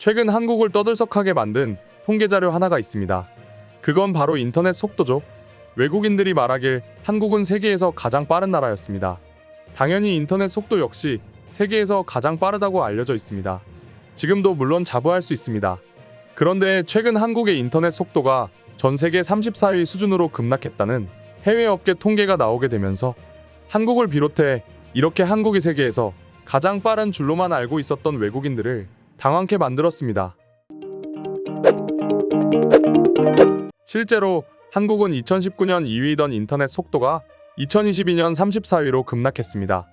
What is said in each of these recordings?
최근 한국을 떠들썩하게 만든 통계자료 하나가 있습니다. 그건 바로 인터넷 속도죠. 외국인들이 말하길 한국은 세계에서 가장 빠른 나라였습니다. 당연히 인터넷 속도 역시 세계에서 가장 빠르다고 알려져 있습니다. 지금도 물론 자부할 수 있습니다. 그런데 최근 한국의 인터넷 속도가 전 세계 34위 수준으로 급락했다는 해외 업계 통계가 나오게 되면서 한국을 비롯해 이렇게 한국이 세계에서 가장 빠른 줄로만 알고 있었던 외국인들을 당황케 만들었습니다. 실제로 한국은 2019년 2위던 인터넷 속도가 2022년 34위로 급락했습니다.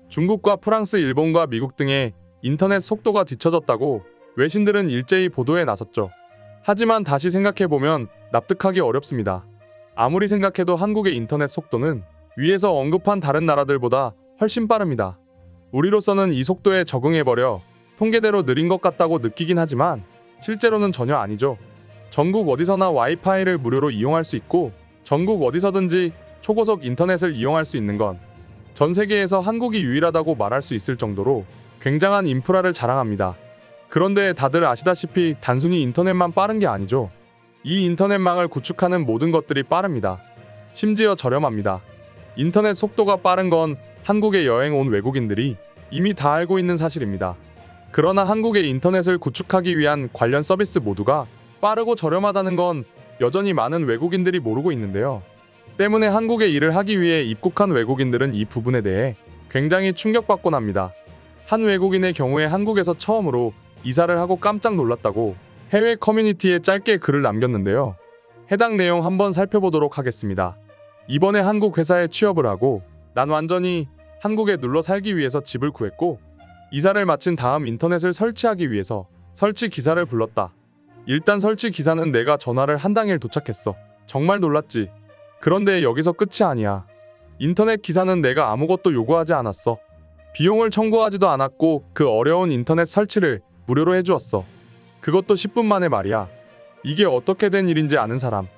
중국과 프랑스, 일본과 미국 등의 인터넷 속도가 뒤처졌다고 외신들은 일제히 보도에 나섰죠. 하지만 다시 생각해보면 납득하기 어렵습니다. 아무리 생각해도 한국의 인터넷 속도는 위에서 언급한 다른 나라들보다 훨씬 빠릅니다. 우리로서는 이 속도에 적응해버려 통계대로 느린 것 같다고 느끼긴 하지만 실제로는 전혀 아니죠. 전국 어디서나 와이파이를 무료로 이용할 수 있고 전국 어디서든지 초고속 인터넷을 이용할 수 있는 건 전 세계에서 한국이 유일하다고 말할 수 있을 정도로 굉장한 인프라를 자랑합니다. 그런데 다들 아시다시피 단순히 인터넷만 빠른 게 아니죠. 이 인터넷망을 구축하는 모든 것들이 빠릅니다. 심지어 저렴합니다. 인터넷 속도가 빠른 건 한국에 여행 온 외국인들이 이미 다 알고 있는 사실입니다. 그러나 한국의 인터넷을 구축하기 위한 관련 서비스 모두가 빠르고 저렴하다는 건 여전히 많은 외국인들이 모르고 있는데요. 때문에 한국에 일을 하기 위해 입국한 외국인들은 이 부분에 대해 굉장히 충격받곤 합니다. 한 외국인의 경우에 한국에서 처음으로 이사를 하고 깜짝 놀랐다고 해외 커뮤니티에 짧게 글을 남겼는데요. 해당 내용 한번 살펴보도록 하겠습니다. 이번에 한국 회사에 취업을 하고 난 완전히 한국에 눌러 살기 위해서 집을 구했고 이사를 마친 다음 인터넷을 설치하기 위해서 설치 기사를 불렀다. 일단 설치 기사는 내가 전화를 한 당일 도착했어. 정말 놀랐지. 그런데 여기서 끝이 아니야. 인터넷 기사는 내가 아무것도 요구하지 않았어. 비용을 청구하지도 않았고 그 어려운 인터넷 설치를 무료로 해주었어. 그것도 10분 만에 말이야. 이게 어떻게 된 일인지 아는 사람.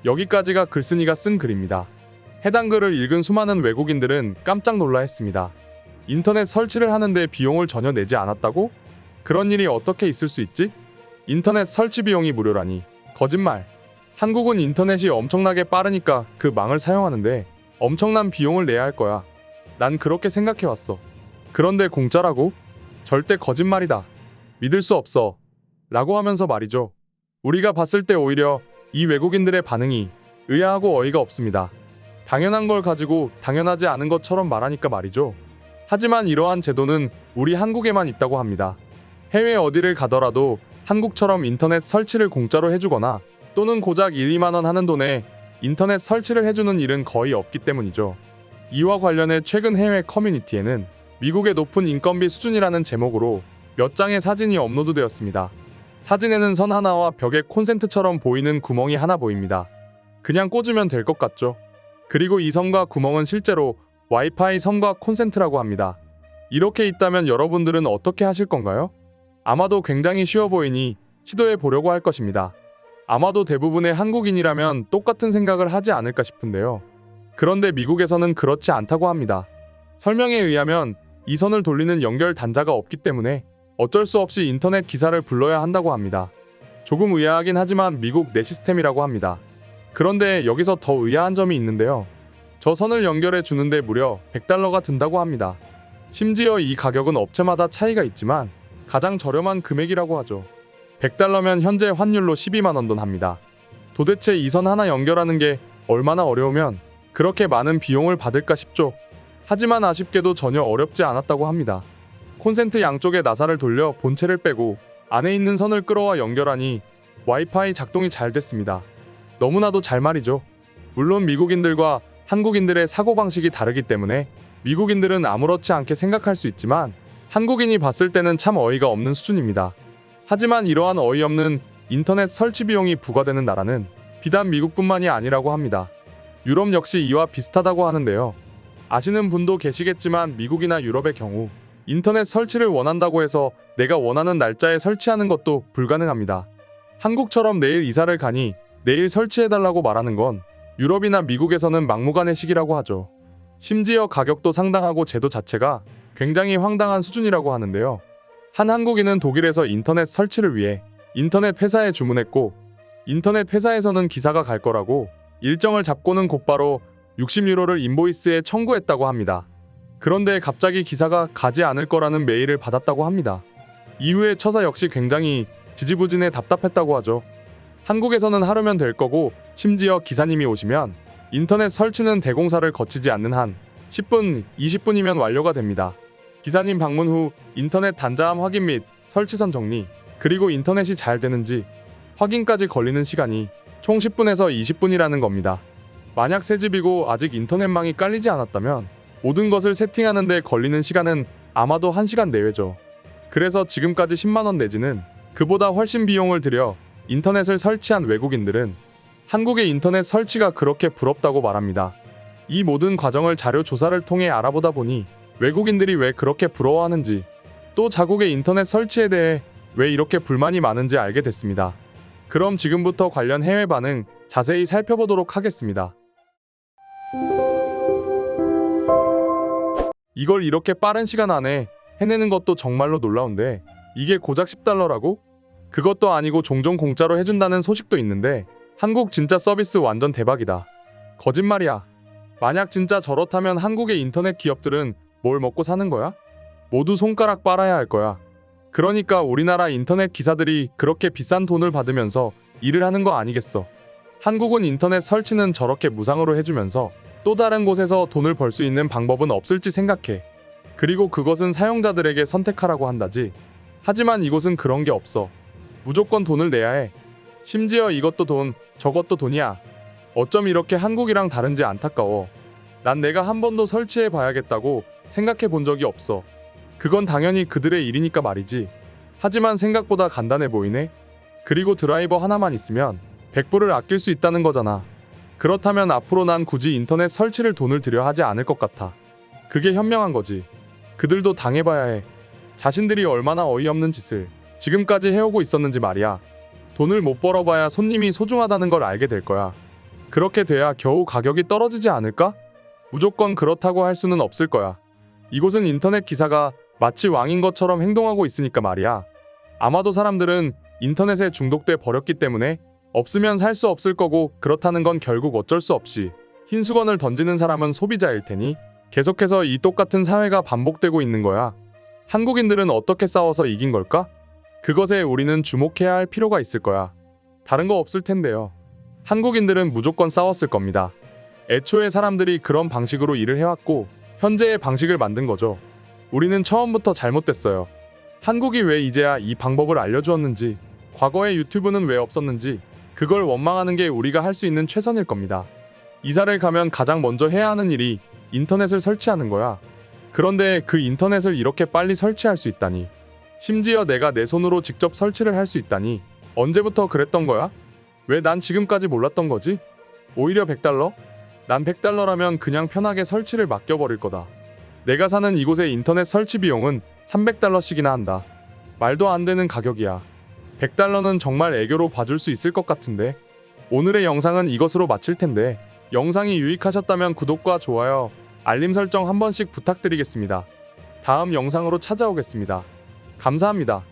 여기까지가 글쓴이가 쓴 글입니다. 해당 글을 읽은 수많은 외국인들은 깜짝 놀라 했습니다. 인터넷 설치를 하는데 비용을 전혀 내지 않았다고? 그런 일이 어떻게 있을 수 있지? 인터넷 설치 비용이 무료라니. 거짓말. 한국은 인터넷이 엄청나게 빠르니까 그 망을 사용하는데 엄청난 비용을 내야 할 거야. 난 그렇게 생각해왔어. 그런데 공짜라고? 절대 거짓말이다. 믿을 수 없어. 라고 하면서 말이죠. 우리가 봤을 때 오히려 이 외국인들의 반응이 의아하고 어이가 없습니다. 당연한 걸 가지고 당연하지 않은 것처럼 말하니까 말이죠. 하지만 이러한 제도는 우리 한국에만 있다고 합니다. 해외 어디를 가더라도 한국처럼 인터넷 설치를 공짜로 해주거나 또는 고작 1, 2만 원 하는 돈에 인터넷 설치를 해주는 일은 거의 없기 때문이죠. 이와 관련해 최근 해외 커뮤니티에는 미국의 높은 인건비 수준이라는 제목으로 몇 장의 사진이 업로드되었습니다. 사진에는 선 하나와 벽에 콘센트처럼 보이는 구멍이 하나 보입니다. 그냥 꽂으면 될 것 같죠? 그리고 이 선과 구멍은 실제로 와이파이 선과 콘센트라고 합니다. 이렇게 있다면 여러분들은 어떻게 하실 건가요? 아마도 굉장히 쉬워 보이니 시도해 보려고 할 것입니다. 아마도 대부분의 한국인이라면 똑같은 생각을 하지 않을까 싶은데요. 그런데 미국에서는 그렇지 않다고 합니다. 설명에 의하면 이 선을 돌리는 연결 단자가 없기 때문에 어쩔 수 없이 인터넷 기사를 불러야 한다고 합니다. 조금 의아하긴 하지만 미국 내 시스템이라고 합니다. 그런데 여기서 더 의아한 점이 있는데요. 저 선을 연결해 주는데 무려 $100가 든다고 합니다. 심지어 이 가격은 업체마다 차이가 있지만 가장 저렴한 금액이라고 하죠. $100면 현재 환율로 12만 원 돈 합니다. 도대체 이 선 하나 연결하는 게 얼마나 어려우면 그렇게 많은 비용을 받을까 싶죠. 하지만 아쉽게도 전혀 어렵지 않았다고 합니다. 콘센트 양쪽에 나사를 돌려 본체를 빼고 안에 있는 선을 끌어와 연결하니 와이파이 작동이 잘 됐습니다. 너무나도 잘 말이죠. 물론 미국인들과 한국인들의 사고방식이 다르기 때문에 미국인들은 아무렇지 않게 생각할 수 있지만 한국인이 봤을 때는 참 어이가 없는 수준입니다. 하지만 이러한 어이없는 인터넷 설치 비용이 부과되는 나라는 비단 미국뿐만이 아니라고 합니다. 유럽 역시 이와 비슷하다고 하는데요. 아시는 분도 계시겠지만 미국이나 유럽의 경우 인터넷 설치를 원한다고 해서 내가 원하는 날짜에 설치하는 것도 불가능합니다. 한국처럼 내일 이사를 가니 내일 설치해달라고 말하는 건 유럽이나 미국에서는 막무가내식이라고 하죠. 심지어 가격도 상당하고 제도 자체가 굉장히 황당한 수준이라고 하는데요. 한 한국인은 독일에서 인터넷 설치를 위해 인터넷 회사에 주문했고, 인터넷 회사에서는 기사가 갈 거라고 일정을 잡고는 곧바로 60유로를 인보이스에 청구했다고 합니다. 그런데 갑자기 기사가 가지 않을 거라는 메일을 받았다고 합니다. 이후에 처사 역시 굉장히 지지부진해 답답했다고 하죠. 한국에서는 하루면 될 거고, 심지어 기사님이 오시면 인터넷 설치는 대공사를 거치지 않는 한 10분, 20분이면 완료가 됩니다. 기사님 방문 후 인터넷 단자함 확인 및 설치선 정리, 그리고 인터넷이 잘 되는지 확인까지 걸리는 시간이 총 10분에서 20분이라는 겁니다. 만약 새 집이고 아직 인터넷망이 깔리지 않았다면 모든 것을 세팅하는 데 걸리는 시간은 아마도 1시간 내외죠. 그래서 지금까지 10만원 내지는 그보다 훨씬 비용을 들여 인터넷을 설치한 외국인들은 한국의 인터넷 설치가 그렇게 부럽다고 말합니다. 이 모든 과정을 자료 조사를 통해 알아보다 보니 외국인들이 왜 그렇게 부러워하는지, 또 자국의 인터넷 설치에 대해 왜 이렇게 불만이 많은지 알게 됐습니다. 그럼 지금부터 관련 해외 반응 자세히 살펴보도록 하겠습니다. 이걸 이렇게 빠른 시간 안에 해내는 것도 정말로 놀라운데, 이게 고작 $10라고? 그것도 아니고 종종 공짜로 해준다는 소식도 있는데, 한국 진짜 서비스 완전 대박이다. 거짓말이야. 만약 진짜 저렇다면 한국의 인터넷 기업들은 뭘 먹고 사는 거야? 모두 손가락 빨아야 할 거야. 그러니까 우리나라 인터넷 기사들이 그렇게 비싼 돈을 받으면서 일을 하는 거 아니겠어. 한국은 인터넷 설치는 저렇게 무상으로 해주면서 또 다른 곳에서 돈을 벌 수 있는 방법은 없을지 생각해. 그리고 그것은 사용자들에게 선택하라고 한다지. 하지만 이곳은 그런 게 없어. 무조건 돈을 내야 해. 심지어 이것도 돈, 저것도 돈이야. 어쩜 이렇게 한국이랑 다른지 안타까워. 난 내가 한 번도 설치해 봐야겠다고 생각해 본 적이 없어. 그건 당연히 그들의 일이니까 말이지. 하지만 생각보다 간단해 보이네. 그리고 드라이버 하나만 있으면 100불을 아낄 수 있다는 거잖아. 그렇다면 앞으로 난 굳이 인터넷 설치를 돈을 들여 하지 않을 것 같아. 그게 현명한 거지. 그들도 당해봐야 해. 자신들이 얼마나 어이없는 짓을 지금까지 해오고 있었는지 말이야. 돈을 못 벌어봐야 손님이 소중하다는 걸 알게 될 거야. 그렇게 돼야 겨우 가격이 떨어지지 않을까? 무조건 그렇다고 할 수는 없을 거야. 이곳은 인터넷 기사가 마치 왕인 것처럼 행동하고 있으니까 말이야. 아마도 사람들은 인터넷에 중독돼 버렸기 때문에 없으면 살 수 없을 거고, 그렇다는 건 결국 어쩔 수 없이 흰 수건을 던지는 사람은 소비자일 테니 계속해서 이 똑같은 사회가 반복되고 있는 거야. 한국인들은 어떻게 싸워서 이긴 걸까? 그것에 우리는 주목해야 할 필요가 있을 거야. 다른 거 없을 텐데요. 한국인들은 무조건 싸웠을 겁니다. 애초에 사람들이 그런 방식으로 일을 해왔고 현재의 방식을 만든 거죠. 우리는 처음부터 잘못됐어요. 한국이 왜 이제야 이 방법을 알려주었는지, 과거에 유튜브는 왜 없었는지, 그걸 원망하는 게 우리가 할 수 있는 최선일 겁니다. 이사를 가면 가장 먼저 해야 하는 일이 인터넷을 설치하는 거야. 그런데 그 인터넷을 이렇게 빨리 설치할 수 있다니, 심지어 내가 내 손으로 직접 설치를 할 수 있다니, 언제부터 그랬던 거야? 왜 난 지금까지 몰랐던 거지? 오히려 $100? 난 $100라면 그냥 편하게 설치를 맡겨버릴 거다. 내가 사는 이곳의 인터넷 설치 비용은 $300씩이나 한다. 말도 안 되는 가격이야. $100는 정말 애교로 봐줄 수 있을 것 같은데. 오늘의 영상은 이것으로 마칠 텐데, 영상이 유익하셨다면 구독과 좋아요, 알림 설정 한 번씩 부탁드리겠습니다. 다음 영상으로 찾아오겠습니다. 감사합니다.